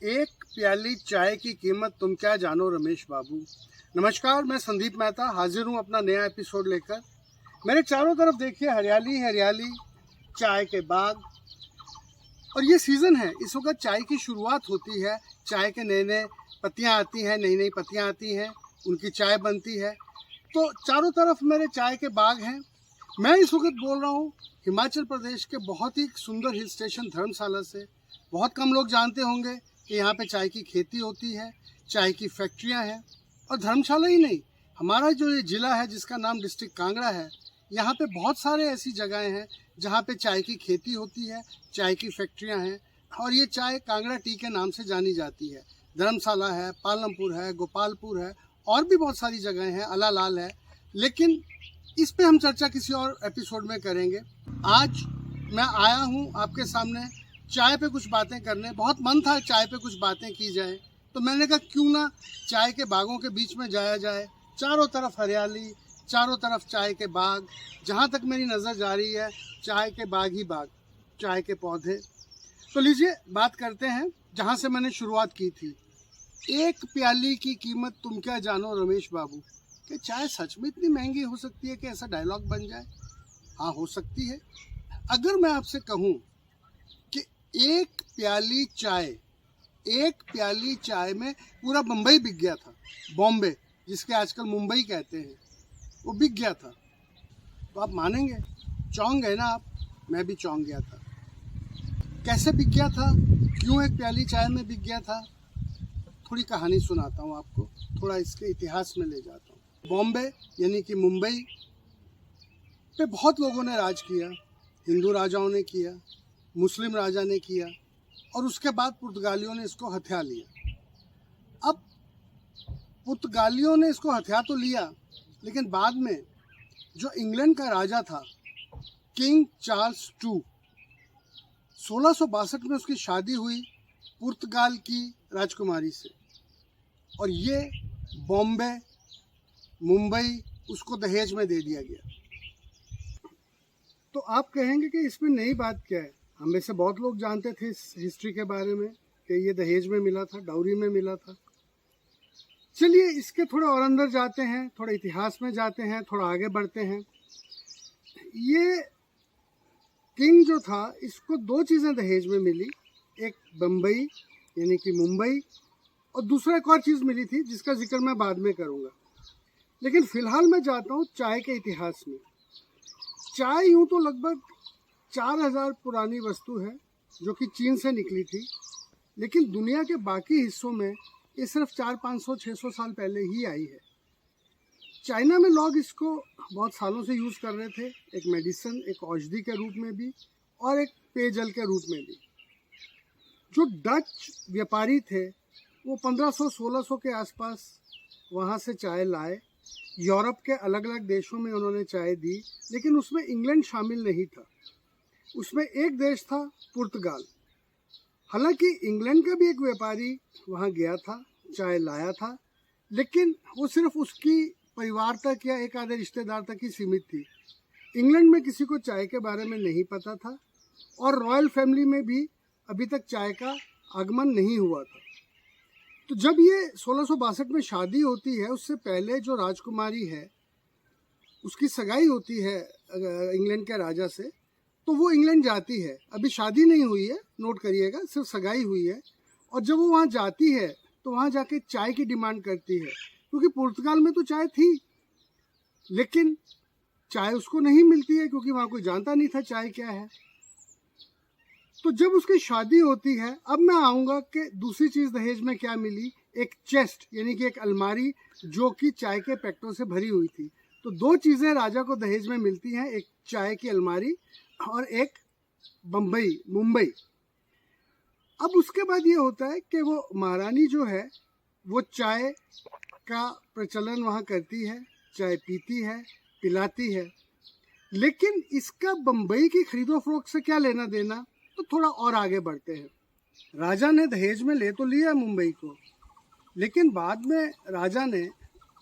एक प्याली चाय की कीमत तुम क्या जानो रमेश बाबू। नमस्कार, मैं संदीप मेहता हाजिर हूँ अपना नया एपिसोड लेकर। मेरे चारों तरफ देखिए हरियाली हरियाली, चाय के बाग। और ये सीज़न है, इस वक्त चाय की शुरुआत होती है। चाय के नए नए पत्तियाँ आती हैं, नई नई पत्तियाँ आती हैं, उनकी चाय बनती है। तो चारों तरफ मेरे चाय के बाग हैं। मैं इस वक्त बोल रहा हूँ हिमाचल प्रदेश के बहुत ही सुंदर हिल स्टेशन धर्मशाला से। बहुत कम लोग जानते होंगे कि यहाँ पे चाय की खेती होती है, चाय की फैक्ट्रियाँ हैं। और धर्मशाला ही नहीं, हमारा जो ये ज़िला है जिसका नाम डिस्ट्रिक्ट कांगड़ा है, यहाँ पे बहुत सारे ऐसी जगहें हैं जहाँ पे चाय की खेती होती है, चाय की फैक्ट्रियाँ हैं। और ये चाय कांगड़ा टी के नाम से जानी जाती है। धर्मशाला है, पालमपुर है, गोपालपुर है, और भी बहुत सारी जगहें हैं, अलालाल है। लेकिन इस पे हम चर्चा किसी और एपिसोड में करेंगे। आज मैं आया हूँ आपके सामने चाय पे कुछ बातें करने। बहुत मन था चाय पे कुछ बातें की जाए, तो मैंने कहा क्यों ना चाय के बागों के बीच में जाया जाए। चारों तरफ हरियाली, चारों तरफ चाय के बाग, जहाँ तक मेरी नज़र जा रही है चाय के बाग ही बाग, चाय के पौधे। तो लीजिए बात करते हैं जहाँ से मैंने शुरुआत की थी। एक प्याली की कीमत तुम क्या जानो रमेश बाबू। कि चाय सच में इतनी महंगी हो सकती है कि ऐसा डायलॉग बन जाए? हाँ, हो सकती है। अगर मैं आपसे कहूँ कि एक प्याली चाय में पूरा बम्बई बिक गया था, बॉम्बे जिसके आजकल मुंबई कहते हैं, वो बिक गया था, तो आप मानेंगे? चौंक गए ना आप? मैं भी चौंक गया था। कैसे बिक गया था, क्यों एक प्याली चाय में बिक गया था? थोड़ी कहानी सुनाता हूँ आपको, थोड़ा इसके इतिहास में ले जाता हूँ। बॉम्बे यानी कि मुंबई पे बहुत लोगों ने राज किया। हिंदू राजाओं ने किया, मुस्लिम राजा ने किया, और उसके बाद पुर्तगालियों ने इसको हथिया लिया। अब पुर्तगालियों ने इसको हथिया तो लिया, लेकिन बाद में जो इंग्लैंड का राजा था, किंग चार्ल्स II, 1662 में उसकी शादी हुई पुर्तगाल की राजकुमारी से। और ये बॉम्बे, मुंबई उसको दहेज में दे दिया गया। तो आप कहेंगे कि इसमें नई बात क्या है? हम में से बहुत लोग जानते थे इस हिस्ट्री के बारे में कि ये दहेज में मिला था, डाउरी में मिला था। चलिए इसके थोड़ा और अंदर जाते हैं, थोड़ा इतिहास में जाते हैं, थोड़ा आगे बढ़ते हैं। ये किंग जो था, इसको दो चीज़ें दहेज में मिली। एक बम्बई यानी कि मुंबई, और दूसरा एक और चीज़ मिली थी जिसका जिक्र मैं बाद में करूँगा। लेकिन फ़िलहाल मैं जाता हूँ चाय के इतिहास में। चाय यूँ तो लगभग 4000 पुरानी वस्तु है जो कि चीन से निकली थी, लेकिन दुनिया के बाकी हिस्सों में ये सिर्फ 400-500-600 साल पहले ही आई है। चाइना में लोग इसको बहुत सालों से यूज़ कर रहे थे, एक मेडिसिन, एक औषधि के रूप में भी, और एक पेयजल के रूप में भी। जो डच व्यापारी थे वो 1500-1600 के आसपास वहाँ से चाय लाए। यूरोप के अलग अलग देशों में उन्होंने चाय दी, लेकिन उसमें इंग्लैंड शामिल नहीं था। उसमें एक देश था पुर्तगाल। हालांकि इंग्लैंड का भी एक व्यापारी वहाँ गया था, चाय लाया था, लेकिन वो सिर्फ उसकी परिवार तक या एक आधे रिश्तेदार तक ही सीमित थी। इंग्लैंड में किसी को चाय के बारे में नहीं पता था, और रॉयल फैमिली में भी अभी तक चाय का आगमन नहीं हुआ था। तो जब ये 1662 में शादी होती है, उससे पहले जो राजकुमारी है उसकी सगाई होती है इंग्लैंड के राजा से, तो वो इंग्लैंड जाती है। अभी शादी नहीं हुई है, नोट करिएगा, सिर्फ सगाई हुई है। और जब वो वहाँ जाती है तो वहाँ जाके चाय की डिमांड करती है, क्योंकि पुर्तगाल में तो चाय थी, लेकिन चाय उसको नहीं मिलती है क्योंकि वहाँ कोई जानता नहीं था चाय क्या है। तो जब उसकी शादी होती है, अब मैं आऊँगा कि दूसरी चीज़ दहेज में क्या मिली। एक चेस्ट यानी कि एक अलमारी जो कि चाय के पैकेटों से भरी हुई थी। तो दो चीज़ें राजा को दहेज में मिलती हैं, एक चाय की अलमारी और एक मुंबई। अब उसके बाद ये होता है कि वो महारानी जो है वो चाय का प्रचलन वहाँ करती है, चाय पीती है, पिलाती है। लेकिन इसका बम्बई की खरीदो फरोख्त से क्या लेना देना? तो थोड़ा और आगे बढ़ते हैं। राजा ने दहेज में ले तो लिया मुंबई को, लेकिन बाद में राजा ने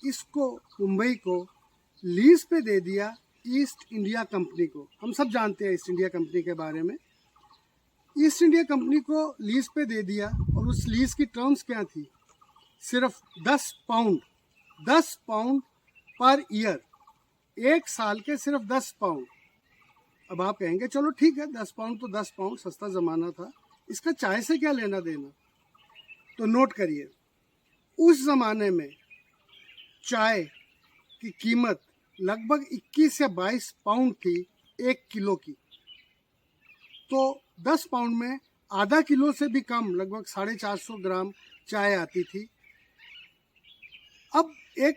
इसको, मुंबई को, लीज पे दे दिया ईस्ट इंडिया कंपनी को। हम सब जानते हैं ईस्ट इंडिया कंपनी के बारे में। ईस्ट इंडिया कंपनी को लीज पे दे दिया और उस लीज की टर्म्स क्या थी? सिर्फ 10 पाउंड पर ईयर, एक साल के सिर्फ 10 पाउंड। अब आप कहेंगे चलो ठीक है, 10 पाउंड तो 10 पाउंड, सस्ता ज़माना था, इसका चाय से क्या लेना देना। तो नोट करिए, उस ज़माने में चाय की कीमत लगभग 21 या 22 पाउंड थी 1 किलो की। तो 10 पाउंड में आधा किलो से भी कम, लगभग 450 ग्राम चाय आती थी। अब एक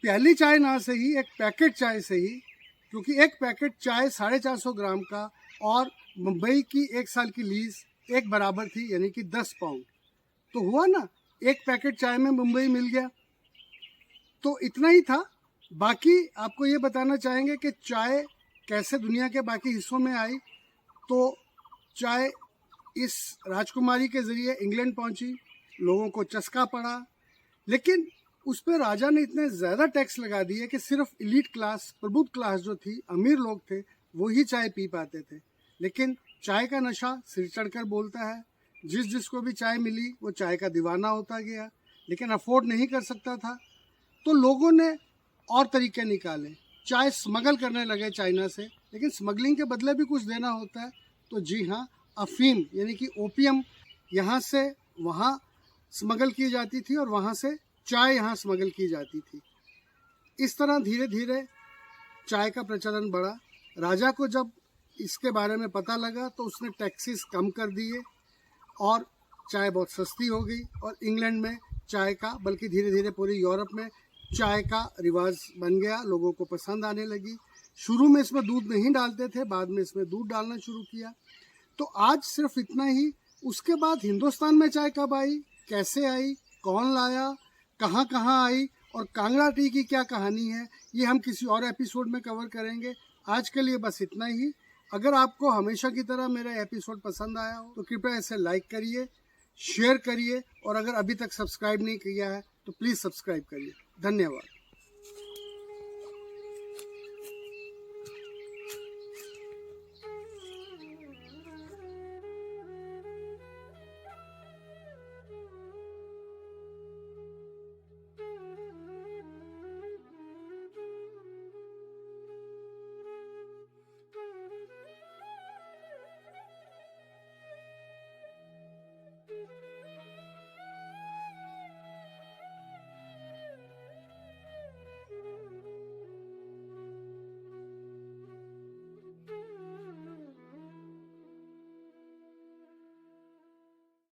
प्याली चाय ना सही, एक पैकेट चाय सही, क्योंकि एक पैकेट चाय 450 ग्राम का और मुंबई की एक साल की लीज एक बराबर थी, यानी कि 10 पाउंड। तो हुआ ना, एक पैकेट चाय में मुंबई मिल गया। तो इतना ही था। बाकी आपको ये बताना चाहेंगे कि चाय कैसे दुनिया के बाकी हिस्सों में आई। तो चाय इस राजकुमारी के ज़रिए इंग्लैंड पहुंची, लोगों को चस्का पड़ा, लेकिन उस पर राजा ने इतने ज़्यादा टैक्स लगा दिए कि सिर्फ इलीट क्लास, प्रबुद्ध क्लास जो थी, अमीर लोग थे, वो ही चाय पी पाते थे। लेकिन चाय का नशा सिर चढ़कर बोलता है। जिसको भी चाय मिली वो चाय का दीवाना होता गया, लेकिन अफोर्ड नहीं कर सकता था। तो लोगों ने और तरीके निकाले, चाय स्मगल करने लगे चाइना से। लेकिन स्मगलिंग के बदले भी कुछ देना होता है। तो जी हाँ, अफीम यानी कि ओपियम यहाँ से वहाँ स्मगल की जाती थी और वहाँ से चाय यहाँ स्मगल की जाती थी। इस तरह धीरे धीरे चाय का प्रचलन बढ़ा। राजा को जब इसके बारे में पता लगा तो उसने टैक्सेस कम कर दिए और चाय बहुत सस्ती हो गई। और इंग्लैंड में चाय का, बल्कि धीरे धीरे पूरी यूरोप में चाय का रिवाज बन गया, लोगों को पसंद आने लगी। शुरू में इसमें दूध नहीं डालते थे, बाद में इसमें दूध डालना शुरू किया। तो आज सिर्फ इतना ही। उसके बाद हिंदुस्तान में चाय कब आई, कैसे आई, कौन लाया, कहाँ कहाँ आई और कांगड़ा टी की क्या कहानी है, ये हम किसी और एपिसोड में कवर करेंगे। आज के लिए बस इतना ही। अगर आपको हमेशा की तरह मेरा एपिसोड पसंद आया हो तो कृपया इसे लाइक करिए, शेयर करिए और अगर अभी तक सब्सक्राइब नहीं किया है तो प्लीज़ सब्सक्राइब करिए। धन्यवाद।